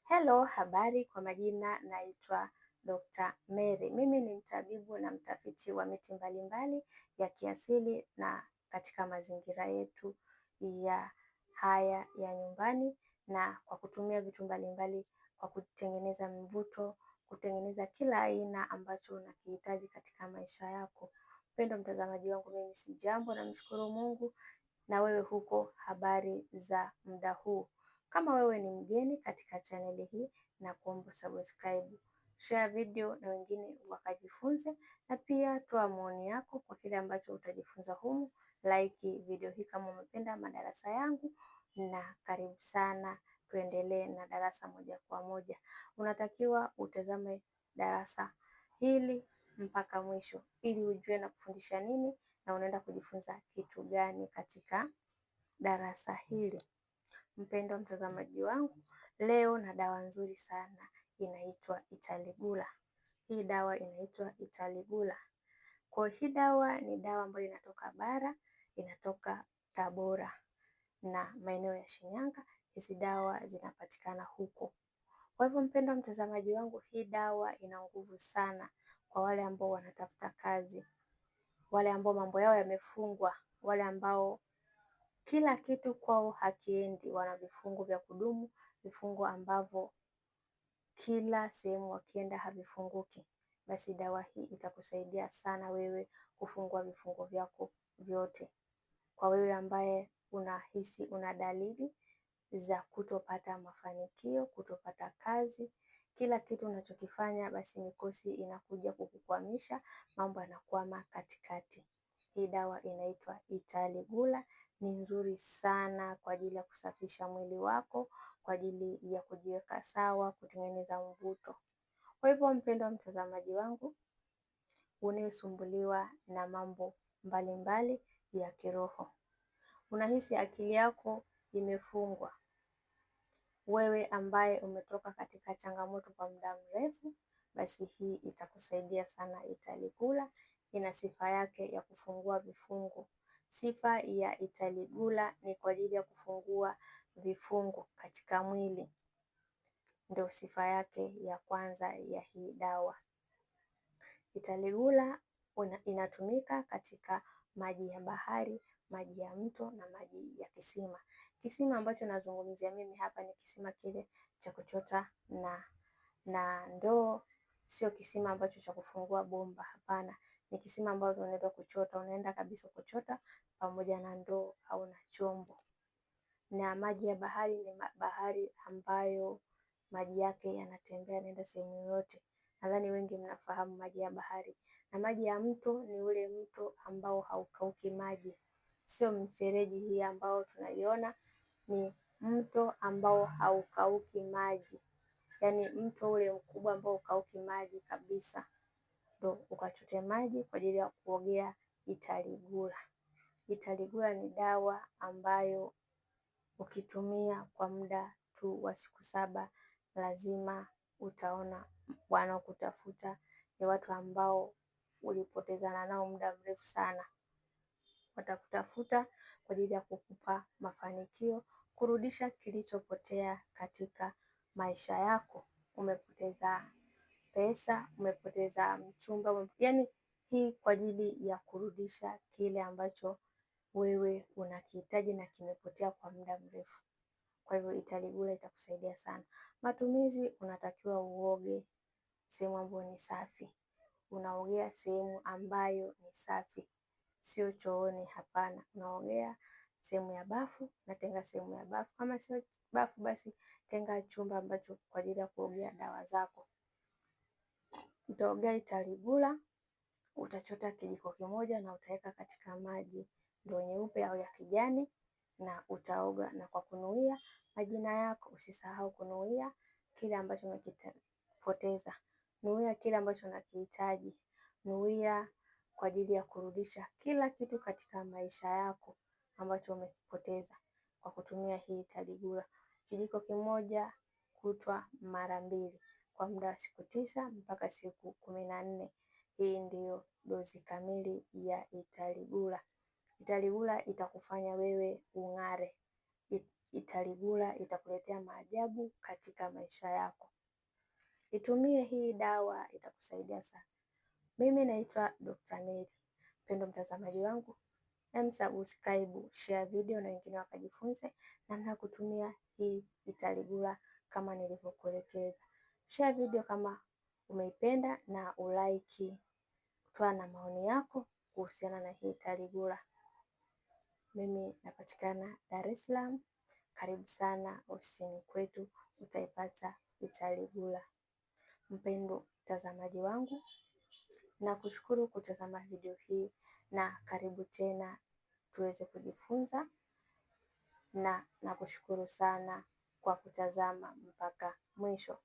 Hello, habari. Kwa majina naitwa Dr. Mary. Mimi ni mtabibu na mtafiti wa miti mbalimbali ya kiasili na katika mazingira yetu ya haya ya nyumbani, na kwa kutumia vitu mbalimbali kwa kutengeneza mvuto, kutengeneza kila aina ambacho unakihitaji katika maisha yako. Mpendwa mtazamaji wangu, mimi si jambo, namshukuru Mungu. Na wewe huko, habari za muda huu? Kama wewe ni mgeni katika chaneli hii, na kuomba subscribe, share video na wengine wakajifunze, na pia toa maoni yako kwa kile ambacho utajifunza humu. Like video hii kama umependa madarasa yangu, na karibu sana, tuendelee na darasa moja kwa moja. Unatakiwa utazame darasa hili mpaka mwisho ili ujue na kufundisha nini na unaenda kujifunza kitu gani katika darasa hili. Mpendwa mtazamaji wangu, leo na dawa nzuri sana inaitwa Italigula. Hii dawa inaitwa Italigula. Kwa hii dawa ni dawa ambayo inatoka bara, inatoka Tabora na maeneo ya Shinyanga. Hizi dawa zinapatikana huko. Kwa hivyo mpendwa mtazamaji wangu, hii dawa ina nguvu sana kwa wale ambao wanatafuta kazi, wale ambao mambo yao yamefungwa, wale ambao kila kitu kwao hakiendi, wana vifungo vya kudumu, vifungo ambavyo kila sehemu wakienda havifunguki. Basi dawa hii itakusaidia sana wewe kufungua vifungo vyako vyote. Kwa wewe ambaye unahisi una dalili za kutopata mafanikio, kutopata kazi, kila kitu unachokifanya basi mikosi inakuja kukukwamisha, mambo yanakwama katikati. Hii dawa inaitwa Italigula. Ni nzuri sana kwa ajili ya kusafisha mwili wako, kwa ajili ya kujiweka sawa, kutengeneza mvuto. Kwa hivyo mpendwa mtazamaji wangu, unayesumbuliwa na mambo mbalimbali ya kiroho, unahisi akili yako imefungwa, wewe ambaye umetoka katika changamoto kwa muda mrefu, basi hii itakusaidia sana. Italigula ina sifa yake ya kufungua vifungo. Sifa ya Italigula ni kwa ajili ya kufungua vifungo katika mwili, ndio sifa yake ya kwanza ya hii dawa. Italigula inatumika katika maji ya bahari, maji ya mto na maji ya kisima. Kisima ambacho nazungumzia mimi hapa ni kisima kile cha kuchota na ndoo, sio kisima ambacho cha kufungua bomba, hapana. Ni kisima ambacho unaenda kuchota, unaenda kabisa kuchota pamoja na ndoo au na chombo. Na maji ya bahari ni bahari ambayo maji yake yanatembea, yanaenda sehemu yoyote. Nadhani wengi mnafahamu maji ya bahari. Na maji ya mto ni ule mto ambao haukauki maji, sio mfereji hii ambao tunaiona, ni mto ambao haukauki maji, yaani mto ule mkubwa ambao haukauki maji kabisa, ndo ukachote maji kwa ajili ya kuogea Italigula. Italigula ni dawa ambayo ukitumia kwa muda tu wa siku 7 lazima utaona wanaokutafuta ni watu ambao ulipotezana nao muda mrefu sana. Watakutafuta kwa ajili ya kukupa mafanikio, kurudisha kilichopotea katika maisha yako. Umepoteza pesa, umepoteza mchumba, yaani hii kwa ajili ya kurudisha kile ambacho wewe unakihitaji na kimepotea kwa muda mrefu. Kwa hivyo Italigula itakusaidia sana. Matumizi, unatakiwa uoge sehemu ambayo ni safi. Unaogea sehemu ambayo ni safi, sio chooni, hapana. Unaogea sehemu ya bafu, natenga sehemu ya bafu. Kama sio bafu, basi tenga chumba ambacho kwa ajili ya kuogea dawa zako. Utaogea Italigula, utachota kijiko kimoja na utaweka katika maji, ndoo nyeupe au ya kijani, na utaoga. Na kwa kunuia majina yako, usisahau kunuia kile ambacho umekipoteza, nuia kile ambacho unakihitaji, nuia kwa ajili ya kurudisha kila kitu katika maisha yako ambacho umekipoteza kwa kutumia hii Italigula. Kijiko kimoja kutwa mara 2 kwa muda wa siku 9 mpaka siku 14. Hii ndiyo dozi kamili ya Italigula. Italigula itakufanya wewe ung'are. Italigula itakuletea maajabu katika maisha yako. Itumie hii dawa, itakusaidia sana. Mimi naitwa Dr. Mary. Mpendwa mtazamaji wangu, subscribe, share video na wengine wakajifunze namna ya kutumia hii Italigula kama nilivyokuelekeza. Share video kama umeipenda na ulike. Toa na maoni yako kuhusiana na hii Italigula. Mimi napatikana Dar es Salaam. Karibu sana ofisini kwetu, utaipata Italigula. Mpendwa mtazamaji wangu, nakushukuru kutazama video hii na karibu tena tuweze kujifunza, na nakushukuru sana kwa kutazama mpaka mwisho.